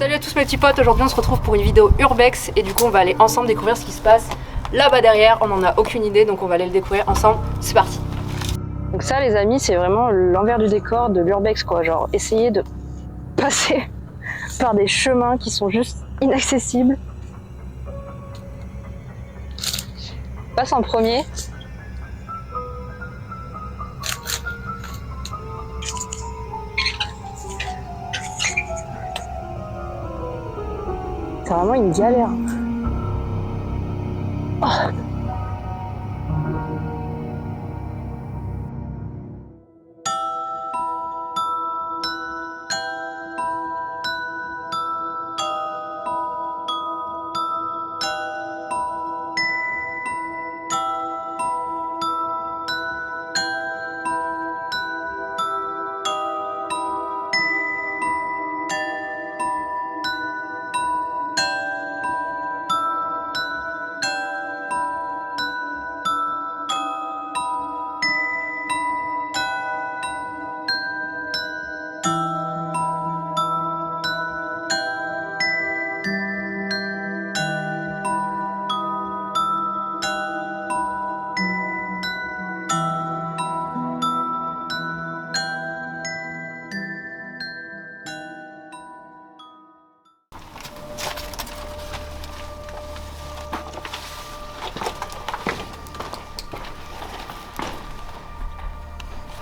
Salut à tous mes petits potes, aujourd'hui on se retrouve pour une vidéo Urbex et du coup on va aller ensemble découvrir ce qui se passe là-bas derrière. On n'en a aucune idée donc on va aller le découvrir ensemble, c'est parti. Donc ça les amis, c'est vraiment l'envers du décor de l'Urbex quoi, genre essayer de passer par des chemins qui sont juste inaccessibles. Passe en premier. C'est vraiment une galère. Oh.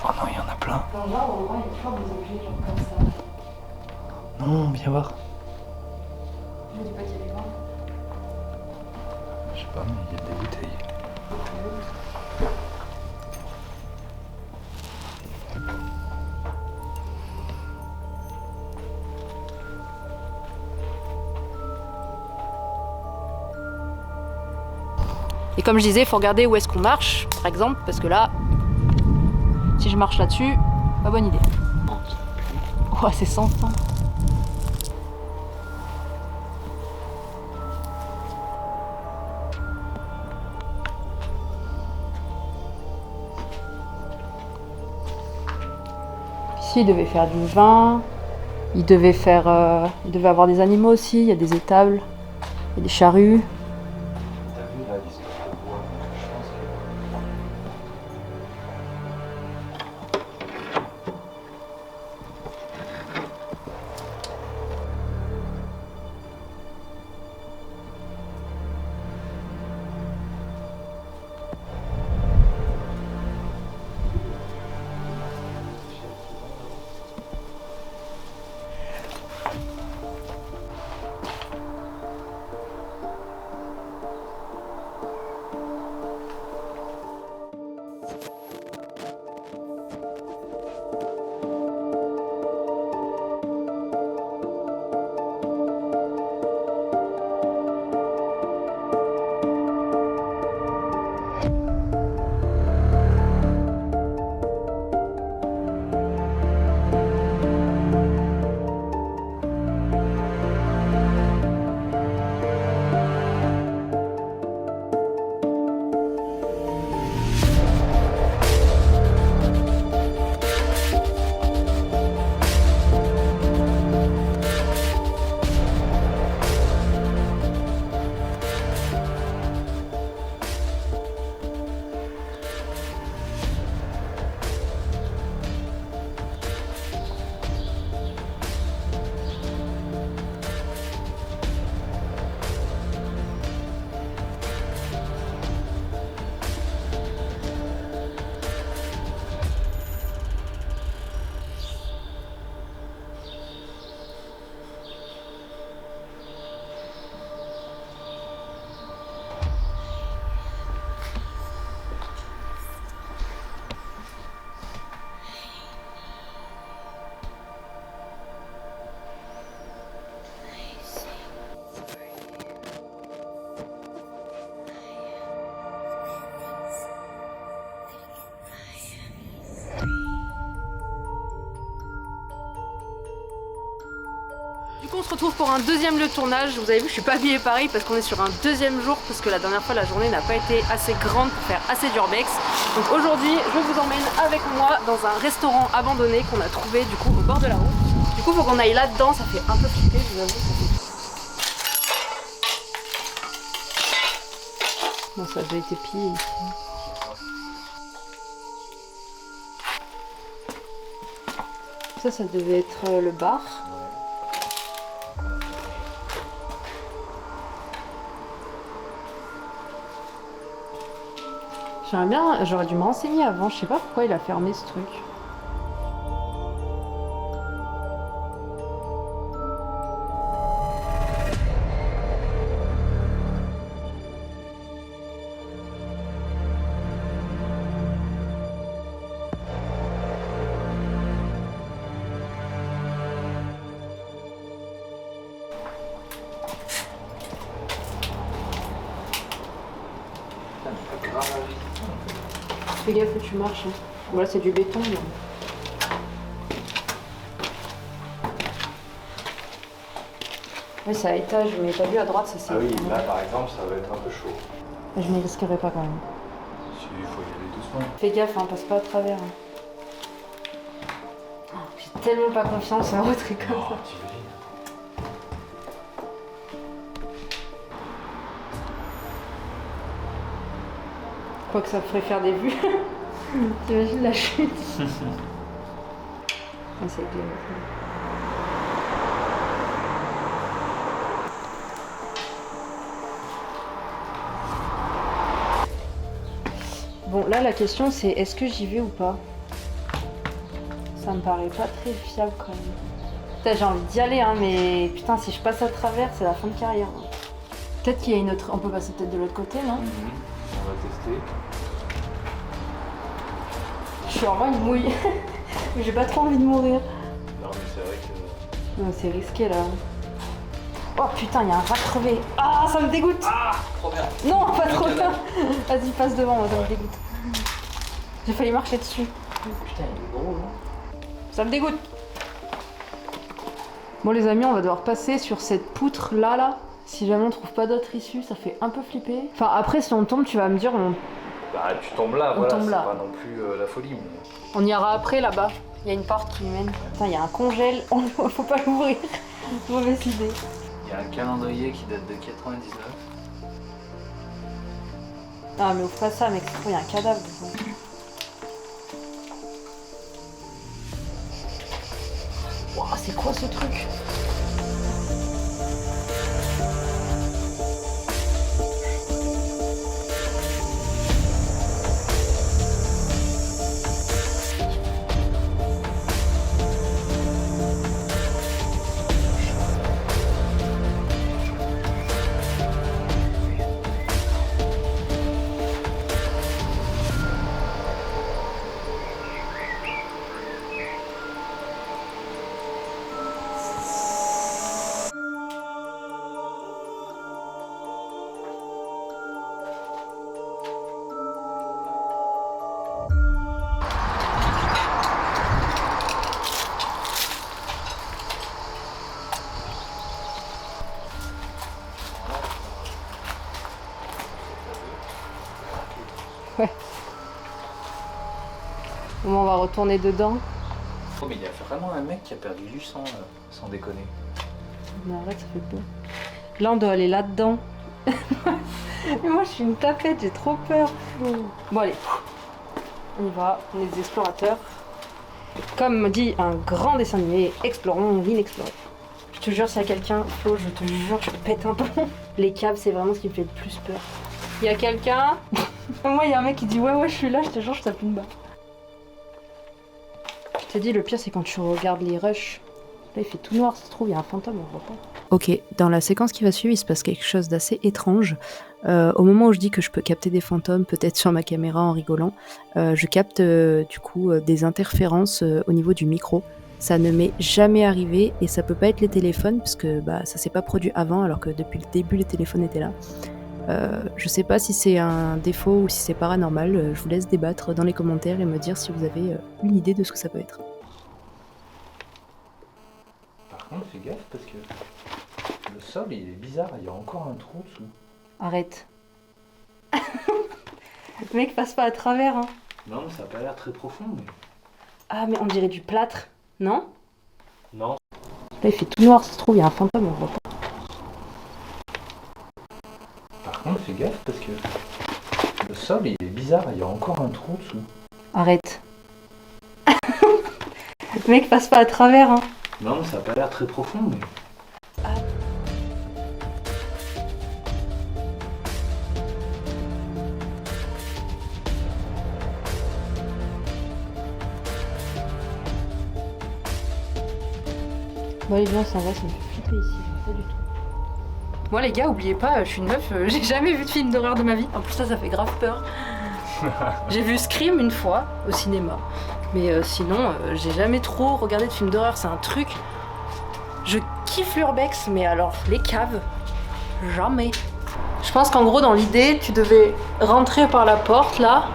Oh non, il y en a plein. Dans le genre, au moins il y a toujours des objets genre comme ça. Non, viens voir. Je dis pas qu'il y a des vents. Je sais pas, mais il y a des bouteilles. Et comme je disais, il faut regarder où est-ce qu'on marche, par exemple, parce que là, si je marche là-dessus, pas bonne idée. Oh, c'est 100 ans. Ici, il devait faire du vin, il devait avoir des animaux aussi, il y a des étables, il y a des charrues. T'as vu là l'histoire de bois? Je pense Du coup on se retrouve pour un deuxième lieu de tournage. Vous avez vu, je suis pas habillée pareil parce qu'on est sur un deuxième jour, parce que la dernière fois la journée n'a pas été assez grande pour faire assez d'urbex. Donc aujourd'hui je vous emmène avec moi dans un restaurant abandonné qu'on a trouvé du coup au bord de la route, Du coup, faut qu'on aille là-dedans, ça fait un peu flipper, je vous avoue. Bon, ça a déjà été pillé ici. Ça devait être le bar. J'aimerais bien, j'aurais dû me renseigner avant, je sais pas pourquoi il a fermé ce truc. Fais gaffe où tu marches. Hein. Voilà, c'est du béton. Là. Oui, c'est à étage, mais t'as vu à droite, ça c'est. Ah oui, là par exemple, ça va être un peu chaud. Je m'y risquerai pas quand même. Si, il faut y aller doucement. Fais gaffe, hein, passe pas à travers. Hein. Oh, j'ai tellement pas confiance en votre école. Oh, t'imagines. Quoi que ça ferait faire des vues. T'imagines la chute. Ah, c'est clair. Bon, là, la question, c'est est-ce que j'y vais ou pas? Ça me paraît pas très fiable, quand même. Putain, j'ai envie d'y aller, hein, mais putain, si je passe à travers, c'est la fin de carrière. Hein. Peut-être qu'il y a une autre... On peut passer peut-être de l'autre côté, non? On va tester. Je suis vraiment une mouille. Mais j'ai pas trop envie de mourir. Non, mais c'est vrai que... Non, c'est risqué, là. Oh, putain, il y a un rat crevé. Ah, ça me dégoûte. Ah, trop bien. Non, pas trop bien. Vas-y, passe devant, moi, ça me dégoûte. J'ai failli marcher dessus. Putain, il est gros, hein. Ça me dégoûte. Bon, les amis, on va devoir passer sur cette poutre là. Si jamais on trouve pas d'autre issue, ça fait un peu flipper. Enfin, après, si on tombe, tu vas me dire, Bah, tu tombes là, On voilà, tombe c'est là. pas non plus la folie. Mais... on ira après là-bas. Il y a une porte qui mène. Putain, il y a un congèle. Faut pas l'ouvrir. Mauvaise idée. Il y a un calendrier qui date de 99. Ah, mais ouvre pas ça, mec. Il y a un cadavre dedans. Wow, c'est quoi ce truc? Ouais. Bon, on va retourner dedans. Oh, mais il y a vraiment un mec qui a perdu du sang, sans déconner. Mais arrête, ça fait peur. Là, on doit aller là-dedans. Mais moi, je suis une tapette, j'ai trop peur. Bon, allez. On y va, on est des explorateurs. Comme dit un grand dessin animé, explorons l'inexploré. Je te jure, s'il y a quelqu'un, Flo, je te jure, je pète un plomb. Les caves, c'est vraiment ce qui me fait le plus peur. Il y a quelqu'un. Moi, il y a un mec qui dit ouais, je suis là, je te jure, je tape une barre. Je t'ai dit, le pire, c'est quand tu regardes les rushs. Là, il fait tout noir, ça se trouve, il y a un fantôme, on voit pas. Ok, dans la séquence qui va suivre, il se passe quelque chose d'assez étrange. Au moment où je dis que je peux capter des fantômes, peut-être sur ma caméra en rigolant, je capte du coup des interférences au niveau du micro. Ça ne m'est jamais arrivé et ça peut pas être les téléphones parce que ça s'est pas produit avant alors que depuis le début les téléphones étaient là. Je sais pas si c'est un défaut ou si c'est paranormal, je vous laisse débattre dans les commentaires et me dire si vous avez une idée de ce que ça peut être. Par contre, fais gaffe parce que le sol il est bizarre, il y a encore un trou dessous. Arrête. Le mec passe pas à travers, hein. Non, mais ça a pas l'air très profond. Mais... Ah, mais on dirait du plâtre, non? Non. Là il fait tout noir, ça se trouve il y a un fantôme, on voit pas. Par contre, fais gaffe parce que le sol il est bizarre, il y a encore un trou dessous. Arrête. Le mec passe pas à travers, hein. Non, ça a pas l'air très profond, mais. Bon allez viens, on s'en va, ça me fait flipper ici, pas du tout. Moi les gars, oubliez pas, je suis une meuf, j'ai jamais vu de film d'horreur de ma vie. En plus ça fait grave peur. J'ai vu Scream une fois au cinéma. Mais sinon, j'ai jamais trop regardé de films d'horreur, c'est un truc. Je kiffe l'urbex, mais alors les caves, jamais. Je pense qu'en gros dans l'idée, tu devais rentrer par la porte là.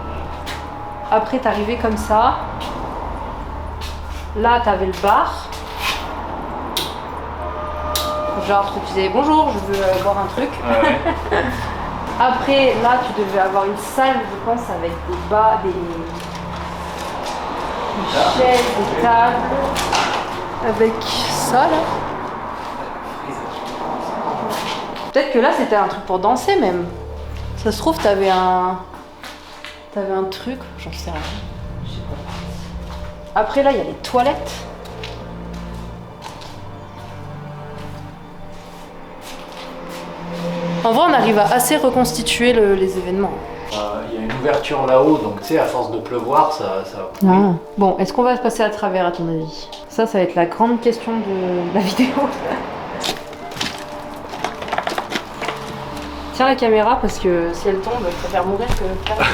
Après t'arrivais comme ça. Là t'avais le bar. Genre tu disais bonjour, je veux boire un truc. Ouais. Après là tu devais avoir une salle je pense avec des bas, des chaises, des tables. Avec ça là. Peut-être que là c'était un truc pour danser même. Ça se trouve t'avais un truc, j'en sais rien. Je sais pas. Après là il y a les toilettes. En vrai, on arrive à assez reconstituer les événements. Il y a une ouverture là-haut, donc tu sais, à force de pleuvoir, ça. Ah. Bon, est-ce qu'on va se passer à travers à ton avis? Ça va être la grande question de la vidéo. Tiens la caméra parce que si elle tombe, je préfère mourir que faire.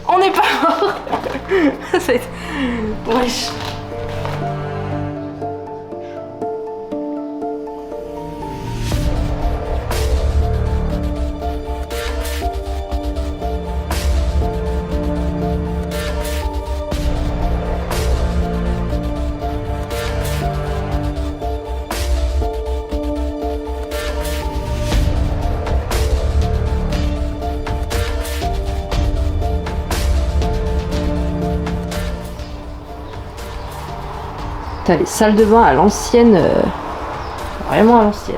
On n'est pas mort. Wesh. T'as les salles de bain à l'ancienne, vraiment à l'ancienne.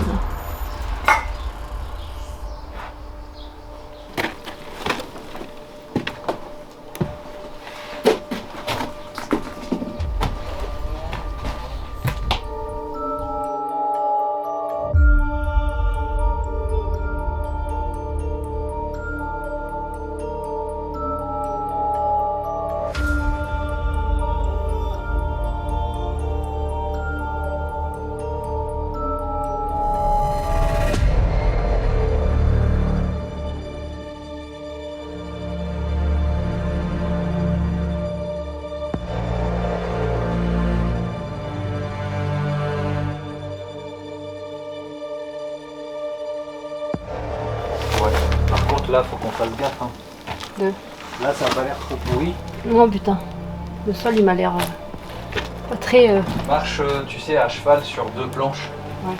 Là, faut qu'on fasse gaffe. Hein. Là, ça a pas l'air trop pourri. Non, putain. Le sol, il m'a l'air pas très. Marche, tu sais, à cheval sur deux planches. Ouais.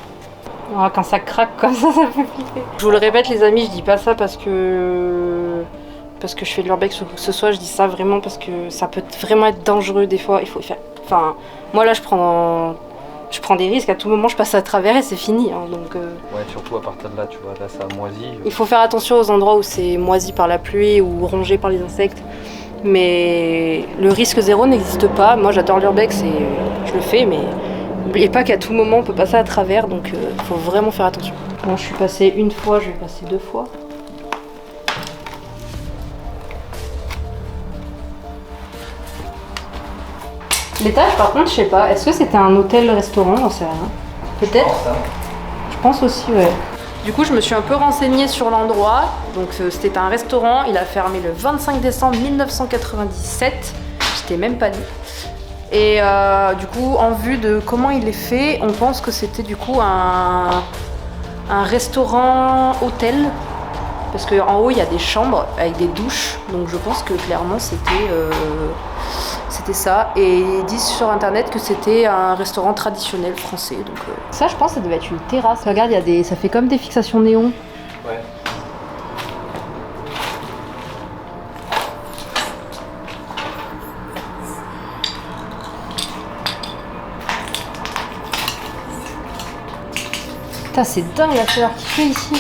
Oh, quand ça craque comme ça fait flipper. Je vous le répète, les amis, je dis pas ça parce que je fais de l'urbex ou quoi que ce soit. Je dis ça vraiment parce que ça peut vraiment être dangereux des fois. Il faut faire. Enfin, moi là, je prends des risques, à tout moment je passe à travers et c'est fini. Hein, donc, Ouais, surtout à partir de là, tu vois, là ça moisit. Il faut faire attention aux endroits où c'est moisi par la pluie ou rongé par les insectes. Mais le risque zéro n'existe pas. Moi j'adore l'urbex et je le fais, mais n'oubliez pas qu'à tout moment on peut passer à travers, donc il faut vraiment faire attention. Bon, je suis passée une fois, je vais passer deux fois. L'étage, par contre, je sais pas. Est-ce que c'était un hôtel-restaurant? J'en sais rien. Peut-être. Je pense aussi, ouais. Du coup, je me suis un peu renseignée sur l'endroit. Donc, c'était un restaurant. Il a fermé le 25 décembre 1997. J'étais même pas née. Et du coup, en vue de comment il est fait, on pense que c'était du coup un restaurant-hôtel. Parce qu'en haut, il y a des chambres avec des douches. Donc, je pense que clairement, c'était ça. Et ils disent sur internet que c'était un restaurant traditionnel français. Donc, ça, je pense, ça devait être une terrasse. Regarde, ça fait comme des fixations néon. Ouais. Putain, c'est dingue la chaleur qu'il fait ici.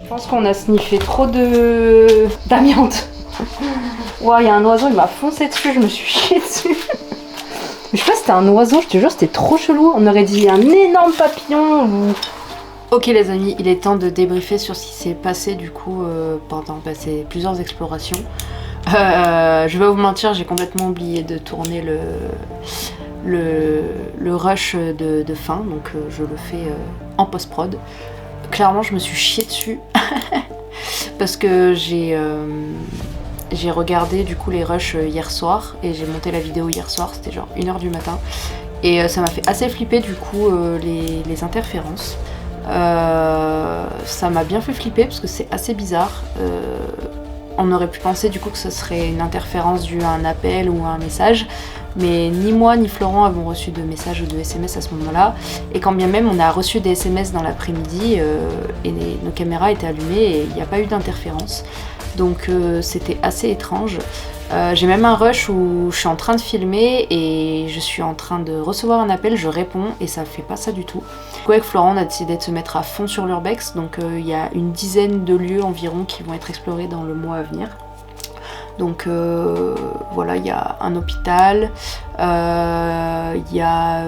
Je pense qu'on a sniffé trop d'amiante. Ouah, il y a un oiseau, il m'a foncé dessus, je me suis chiée dessus. Mais je sais pas si c'était un oiseau, je te jure, c'était trop chelou. On aurait dit un énorme papillon ou... Ok les amis, il est temps de débriefer sur ce qui s'est passé du coup pendant ces plusieurs explorations. Je vais vous mentir, j'ai complètement oublié de tourner le rush de fin, donc je le fais en post-prod. Clairement, je me suis chiée dessus parce que j'ai regardé du coup les rushs hier soir et j'ai monté la vidéo hier soir, c'était genre 1h du matin et ça m'a fait assez flipper du coup les interférences. Ça m'a bien fait flipper parce que c'est assez bizarre. On aurait pu penser du coup que ce serait une interférence due à un appel ou à un message, mais ni moi ni Florent avons reçu de messages ou de SMS à ce moment-là, et quand bien même on a reçu des SMS dans l'après-midi et nos caméras étaient allumées et il n'y a pas eu d'interférence, donc c'était assez étrange. J'ai même un rush où je suis en train de filmer et je suis en train de recevoir un appel, je réponds et ça fait pas ça du tout. Du coup avec Florent on a décidé de se mettre à fond sur l'urbex, donc il y a une dizaine de lieux environ qui vont être explorés dans le mois à venir. Donc voilà, il y a un hôpital, il y a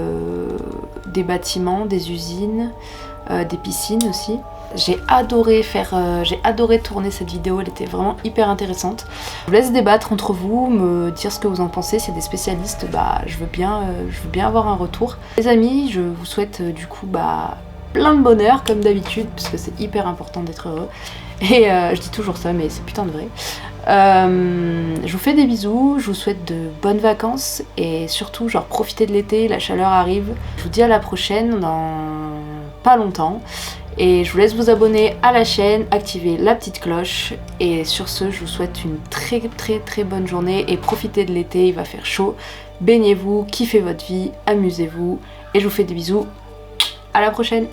des bâtiments, des usines, des piscines aussi. J'ai adoré tourner cette vidéo, elle était vraiment hyper intéressante. Je vous laisse débattre entre vous, me dire ce que vous en pensez, c'est des spécialistes, je veux bien avoir un retour. Les amis, je vous souhaite du coup plein de bonheur comme d'habitude, parce que c'est hyper important d'être heureux. Et je dis toujours ça, mais c'est putain de vrai. Je vous fais des bisous, je vous souhaite de bonnes vacances et surtout profitez de l'été, la chaleur arrive. Je vous dis à la prochaine dans pas longtemps. Et je vous laisse vous abonner à la chaîne, activer la petite cloche. Et sur ce, je vous souhaite une très très très bonne journée et profitez de l'été, il va faire chaud. Baignez-vous, kiffez votre vie, amusez-vous. Et je vous fais des bisous. À la prochaine!